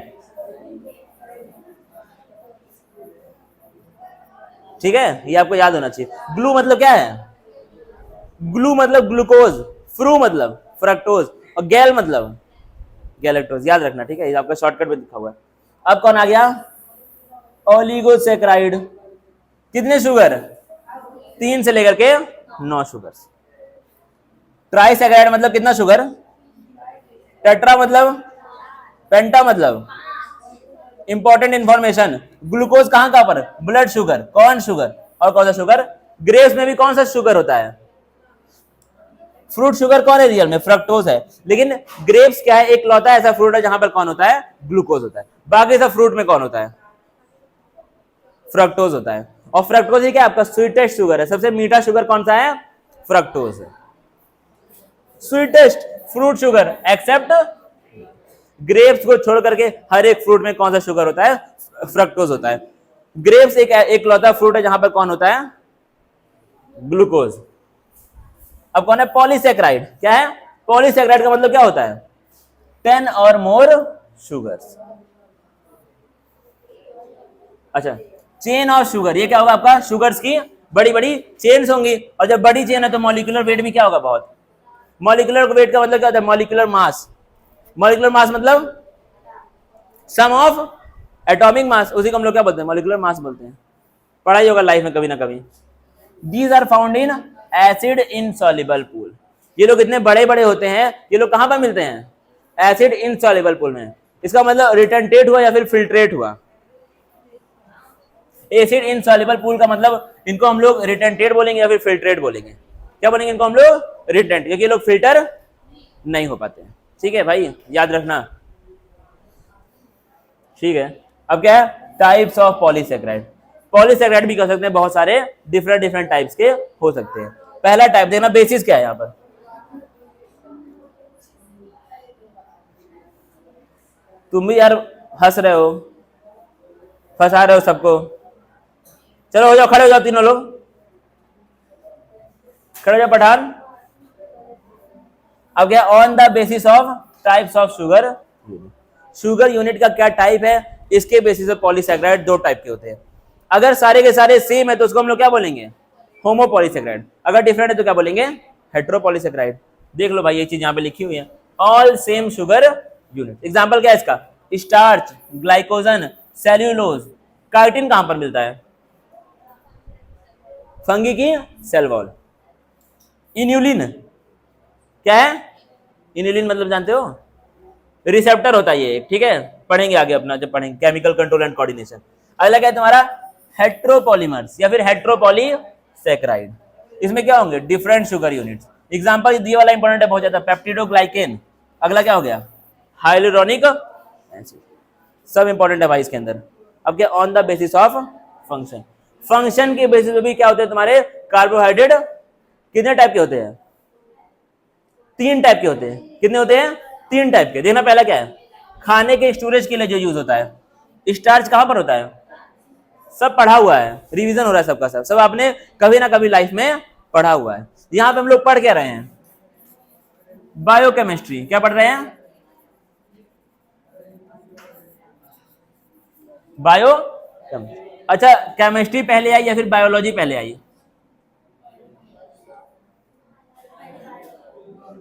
ठीक है, ये आपको याद होना चाहिए। ग्लू मतलब क्या है, ग्लू मतलब ग्लूकोज, फ्रू मतलब फ्रक्टोज, और गैल मतलब गैलेक्टोज, याद रखना, ठीक है, ये आपका शॉर्टकट में लिखा हुआ है। अब कौन आ गया, ओलिगोसैकेराइड। कितने शुगर, 3 से लेकर के 9 शुगर। ट्राइसैकेराइड मतलब कितना शुगर, टेट्रा मतलब, पेंटा मतलब, इंपॉर्टेंट इंफॉर्मेशन, ग्लूकोज कहां पर, ब्लड शुगर, कौन शुगर, और कौन सा शुगर, ग्रेप्स में भी कौन सा शुगर होता है, फ्रूट शुगर कौन है, रियल में फ्रक्टोज है। लेकिन ग्रेप्स क्या है, एक लौता ऐसा फ्रूट है जहां पर कौन होता है, ग्लूकोज होता है। बाकी सब फ्रूट में कौन होता है, फ्रक्टोज होता है। और फ्रक्टोज ही क्या आपका स्वीटेस्ट शुगर है, सबसे मीठा शुगर कौन सा है, फ्रक्टोज है। Sweetest fruit sugar except grapes को छोड़ करके हर एक फ्रूट में कौन सा शुगर होता है, फ्रक्टोज होता है। ग्रेप्स एक लौता फ्रूट है जहां पर कौन होता है, ग्लूकोज। अब कौन है, पॉलीसैकेराइड। क्या है, पॉलीसैकेराइड का मतलब क्या होता है, 10 और मोर शुगर्स। अच्छा, चेन ऑफ शुगर, ये क्या होगा आपका, शुगर्स की बड़ी बड़ी चेन्स होंगी, और जब बड़ी चेन है तो मॉलिक्यूलर वेट भी क्या होगा, बहुत। मॉलिक्यूलर वेट का मतलब क्या होता है, मॉलिक्यूलर मास। मॉलिक्यूलर मास मतलब सम ऑफ एटॉमिक मास, उसी को हम लोग क्या बोलते हैं, मॉलिक्यूलर मास बोलते हैं। पढ़ाई होगा लाइफ में कभी ना कभी। These are found in acid insoluble pool. ये लोग इतने बड़े बड़े होते हैं, ये लोग कहां पर मिलते हैं, एसिड इनसॉल्युबल पूल में। इसका मतलब रिटेंटेट हुआ या फिर फिल्ट्रेट हुआ। एसिड इनसॉल्युबल पूल का मतलब इनको हम लोग रिटेंटेट बोलेंगे या फिर फिल्ट्रेट बोलेंगे। क्या बोलेंगे इनको हम लोग, रिटेंट, क्योंकि ये लोग फिल्टर नहीं हो पाते हैं। ठीक है भाई, याद रखना, ठीक है। अब क्या है, टाइप्स ऑफ पॉलीसैकेराइड। पॉलीसैकेराइड भी कह सकते हैं, बहुत सारे डिफरेंट डिफरेंट टाइप्स के हो सकते हैं। पहला टाइप देखना, बेसिस क्या है यहां पर, तुम भी यार हंस रहे हो, फंसा रहे हो सबको। चलो हो जाओ, खड़े हो जाओ तीनों लोग, खड़े हो जाओ पठान। अब क्या, on the basis of types of sugar unit. Sugar unit का क्या टाइप है, इसके बेसिस पे पॉलीसैकेराइड 2 टाइप के होते हैं। अगर सारे के सारे सेम है तो उसको हम लोग क्या बोलेंगे, होमोपॉलीसैकेराइड। अगर डिफरेंट है तो क्या बोलेंगे, हेटेरोपॉलीसैकेराइड। देख लो भाई, ये चीज यहाँ पे लिखी हुई है, all same sugar unit. Example क्या है इसका, स्टार्च, ग्लाइकोजन, सेल्यूलोज। काइटिन कहां पर मिलता है, फंगी की सेल वॉल। इन्यूलिन क्या है, इन्यूलिन मतलब जानते हो, रिसेप्टर होता है ये, ठीक है, पढ़ेंगे आगे अपना जब पढ़ेंगे केमिकल कंट्रोल एंड कोऑर्डिनेशन। अगला क्या है तुम्हारा, हेट्रोपॉलीमर्स या फिर हेट्रोपॉलीसैकेराइड। इसमें क्या होंगे, डिफरेंट शुगर यूनिट्स। एग्जांपल ये वाला इंपॉर्टेंट है बहुत ज्यादा, पेप्टिडोग्लाइकेन। अगला क्या हो गया, हाइलुरोनिक एसिड। सब इंपॉर्टेंट है भाई इसके अंदर। अब क्या, on the basis of function. Function के बेसिस पे भी क्या होते हैं तुम्हारे कार्बोहाइड्रेट, कितने टाइप के होते हैं, 3 टाइप के होते हैं। कितने होते हैं, तीन टाइप के। देखना पहला क्या है, खाने के स्टोरेज के लिए जो यूज होता है। स्टार्च कहां पर होता है, सब पढ़ा हुआ है, रिवीजन हो रहा है सबका सब, सब आपने कभी ना कभी लाइफ में पढ़ा हुआ है। यहां पे हम लोग पढ़ क्या रहे हैं, बायोकेमिस्ट्री। क्या पढ़ रहे हैं, बायो। अच्छा, केमिस्ट्री पहले आई या फिर बायोलॉजी पहले आई?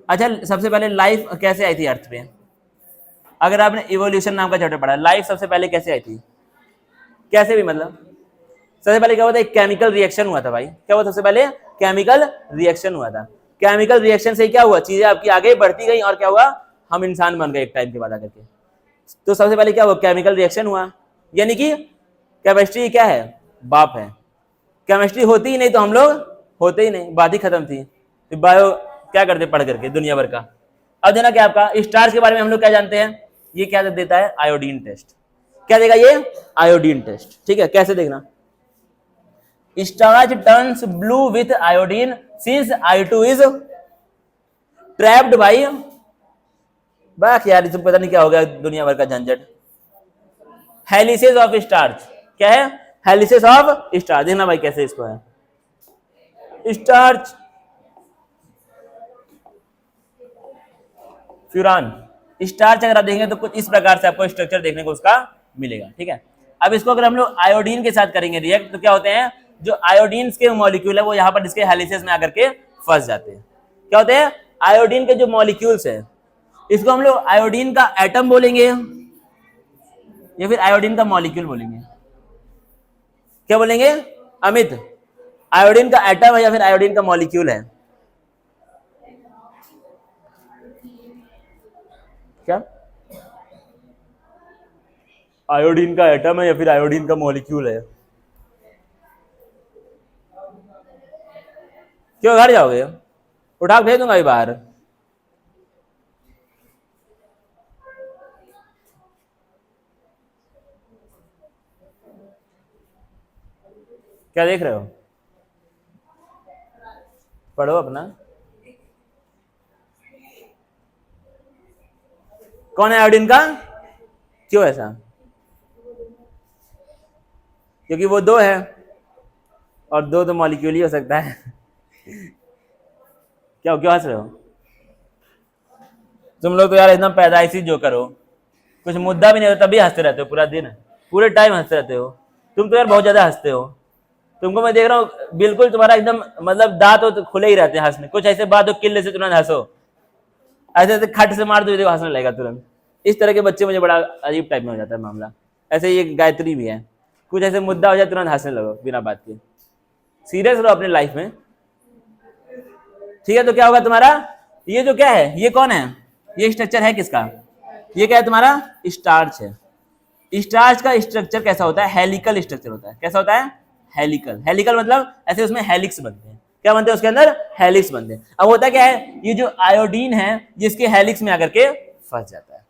अच्छा, सबसे पहले लाइफ कैसे आई थी अर्थ पे? अगर आपने इवोल्यूशन नाम का चैप्टर पढ़ा, लाइफ सबसे पहले कैसे आई थी, कैसे भी मतलब सबसे पहले क्या हुआ था, एक केमिकल रिएक्शन हुआ था भाई। क्या हुआ सबसे पहले, केमिकल रिएक्शन हुआ था। केमिकल रिएक्शन से क्या हुआ, चीजें आपकी आगे बढ़ती गई और क्या हुआ, हम इंसान बन गए एक टाइम के बाद आकर के। तो सबसे पहले क्या हुआ, केमिकल रिएक्शन हुआ, यानी कि केमिस्ट्री क्या है, बाप है। केमिस्ट्री होती ही नहीं तो हम लोग होते ही नहीं, बात ही खत्म थी। तो बायो क्या करते पढ़ करके दुनिया भर का। अब देना क्या आपका, स्टार्च के बारे में हम लोग क्या जानते हैं, ये क्या देता है, आयोडीन टेस्ट। क्या देगा ये, आयोडीन टेस्ट। ठीक है, कैसे देखना, starch turns blue with iodine since I2 is trapped by, बाक यार इसमें पता नहीं क्या हो गया, दुनिया भर का झंझट। हेलिसेस ऑफ स्टार्च, क्या है, हेलिसेस ऑफ स्टार्च। देखना भाई कैसे इसको है, स्टार्च फ्यूरान। स्टार्च अगर आप देखेंगे तो कुछ इस प्रकार से आपको स्ट्रक्चर देखने को उसका मिलेगा। ठीक है, अब इसको अगर हम लोग आयोडीन के साथ करेंगे रिएक्ट, तो क्या होते हैं, जो आयोडीन के मॉलिक्यूल है वो यहाँ पर इसके हेलिसेस में आकर के फंस जाते हैं। क्या होते हैं, आयोडीन के जो मॉलिक्यूल्स है, इसको हम लोग आयोडीन का एटम बोलेंगे या फिर आयोडीन का मॉलिक्यूल बोलेंगे, क्या बोलेंगे अमित, आयोडीन का एटम है या फिर आयोडीन का मॉलिक्यूल है, क्या आयोडीन का एटम है या फिर आयोडीन का मॉलिक्यूल है? क्यों घर जाओगे, उठा भेज दूंगा बाहर। क्या देख रहे हो, पढ़ो अपना। कौन है आयोडीन का, क्यों ऐसा, क्योंकि वो दो है और दो तो मॉलिक्यूल ही हो सकता है। क्या क्यों हंस रहे हो, तुम लोग तो यार एकदम पैदाइशी जो करो, कुछ मुद्दा भी नहीं होता तभी हंसते रहते हो, पूरा दिन पूरे टाइम हंसते रहते हो। तुम तो यार बहुत ज्यादा हंसते हो, तुमको मैं देख रहा हूँ बिल्कुल तुम्हारा एकदम मतलब दांत तो खुले ही रहते हैं हंसने। कुछ ऐसे बात हो किले से तुरंत हंसो, ऐसे ऐसे खट से मार दो देखो हंसने लगेगा तुरंत। इस तरह के बच्चे मुझे बड़ा अजीब टाइप में हो जाता है मामला। ऐसे ये गायत्री भी है, कुछ ऐसे मुद्दा हो जाए तुरंत हंसने लगो बिना बात के। सीरियस रहो अपने लाइफ में, ठीक है। तो क्या होगा तुम्हारा, ये जो क्या है, ये कौन है, ये स्ट्रक्चर है किसका, ये क्या है तुम्हारा स्टार्च है। स्टार्च का स्ट्रक्चर कैसा होता है, हेलिकल स्ट्रक्चर होता है। कैसा होता है, हेलिकल। हेलिकल मतलब ऐसे उसमें हेलिक्स बनते हैं। क्या बनते हैं उसके अंदर, हेलिक्स बनते हैं। अब होता क्या है, ये जो आयोडीन है जिसके हेलिक्स में आकर के फंस जाता है।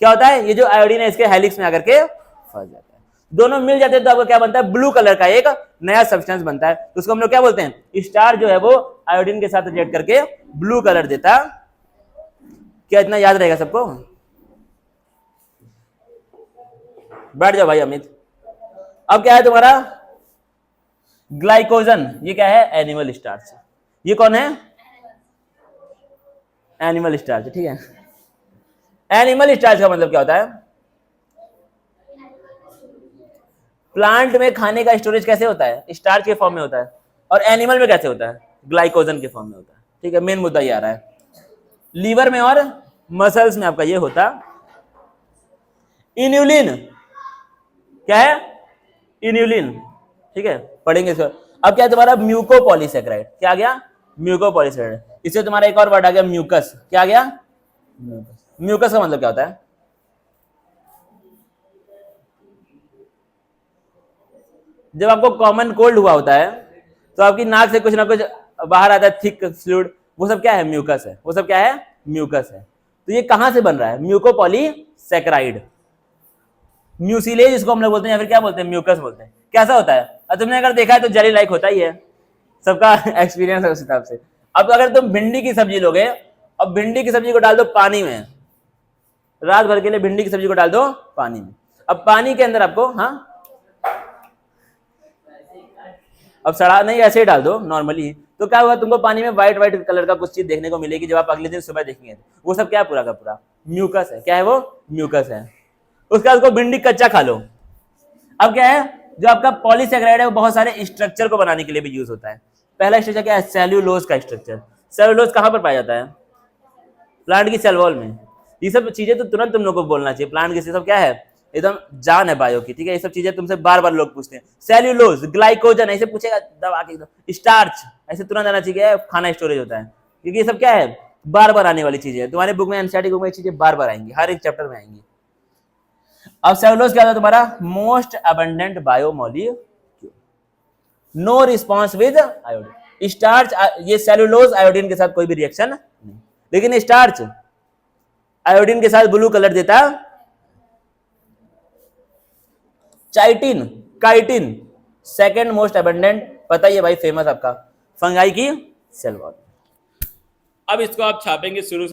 क्या होता है, ये जो आयोडीन है इसके हेलिक्स में आकर के फंस जाता है, दोनों मिल जाते हैं तो आपको क्या बनता है, ब्लू कलर का एक नया सब्सटेंस बनता है। तो उसको हम लोग क्या बोलते हैं, स्टार जो है वो आयोडीन के साथ रिएक्ट करके ब्लू कलर देता। क्या इतना याद रहेगा सबको, बैठ जाओ भाई अमित। अब क्या है तुम्हारा ग्लाइकोजन, ये क्या है, एनिमल स्टार्च। ये कौन है, एनिमल स्टार्च। ठीक है, एनिमल स्टार्च का मतलब क्या होता है, प्लांट में खाने का स्टोरेज कैसे होता है, स्टार्च के फॉर्म में होता है, और एनिमल में कैसे होता है, ग्लाइकोजन के फॉर्म में होता है। ठीक है, मेन मुद्दा ये आ रहा है। लीवर में और मसल्स में आपका ये होता इन्यूलिन। क्या है, इन्यूलिन। ठीक है, पढ़ेंगे इसको। अब क्या है तुम्हारा म्यूकोपॉलीसेकेराइड। क्या आ गया, म्यूकोपॉलीसेकेराइड। इससे तुम्हारा एक और वर्ड आ गया म्यूकस। क्या आ गया, म्यूकस का मतलब क्या होता है, जब आपको कॉमन कोल्ड हुआ होता है तो आपकी नाक से कुछ ना कुछ बाहर आता है, थिक फ्लूइड, वो सब क्या है, म्यूकस है। वो सब क्या है, म्यूकस है। तो ये कहां से बन रहा है, म्यूकोपॉलीसेकेराइड। म्यूसिलेज इसको हम लोग बोलते हैं, या फिर क्या बोलते हैं, म्यूकस बोलते हैं। कैसा होता है, और तुमने अगर देखा है तो जेली लाइक होता ही है, सबका एक्सपीरियंस है उस हिसाब से। अब अगर तुम भिंडी की सब्जी लोगे और भिंडी की सब्जी को डाल दो पानी में रात भर के लिए भिंडी की सब्जी को डाल दो पानी में। अब पानी के अंदर आपको, हाँ अब सड़ा नहीं, ऐसे ही डाल दो नॉर्मली, तो क्या हुआ तुमको पानी में व्हाइट व्हाइट कलर का कुछ चीज देखने को मिलेगी जब आप अगले दिन सुबह देखेंगे। वो सब क्या है? पूरा का पूरा म्यूकस है। क्या है वो? म्यूकस है। उसके बाद उसको भिंडी कच्चा खा लो। अब क्या है, जो आपका पॉलीसेकेराइड है वो बहुत सारे स्ट्रक्चर को बनाने के लिए भी यूज होता है। पहला स्ट्रक्चर क्या है? सेल्यूलोज का स्ट्रक्चर। सेल्यूलोज कहां पर पाया जाता है? प्लांट की सेल वॉल में। ये सब चीजें तो तुरंत तुम लोग को बोलना चाहिए। प्लांट की सब क्या है? एकदम जान है बायो की, ठीक है। ये सब चीजें तुमसे बार बार लोग पूछते हैं। सेल्यूलोज, ग्लाइकोजन, ऐसे पूछेगा दबा के, स्टार्च, ऐसे तुरंत आना चाहिए, खाना स्टोरेज होता है, क्योंकि ये सब क्या है? बार बार आने वाली चीजें है। तुम्हारे बुक में, एनसीईआरटी बुक में चीजें बार बार आएंगी, हर एक चैप्टर में आएंगी। अब सेल्यूलोज क्या होता है तुम्हारा? Most abundant biomolecule, no response with iodine. Starch, ये सेल्यूलोज आयोडीन के साथ कोई भी रिएक्शन नहीं, लेकिन स्टार्च आयोडीन के साथ ब्लू कलर देता। चाइटिन, काइटिन, सेकेंड मोस्ट अबंडेंट, पता ही है भाई, फेमस आपका, फंगाई की सेल वॉल। अब इसको आप छापेंगे शुरू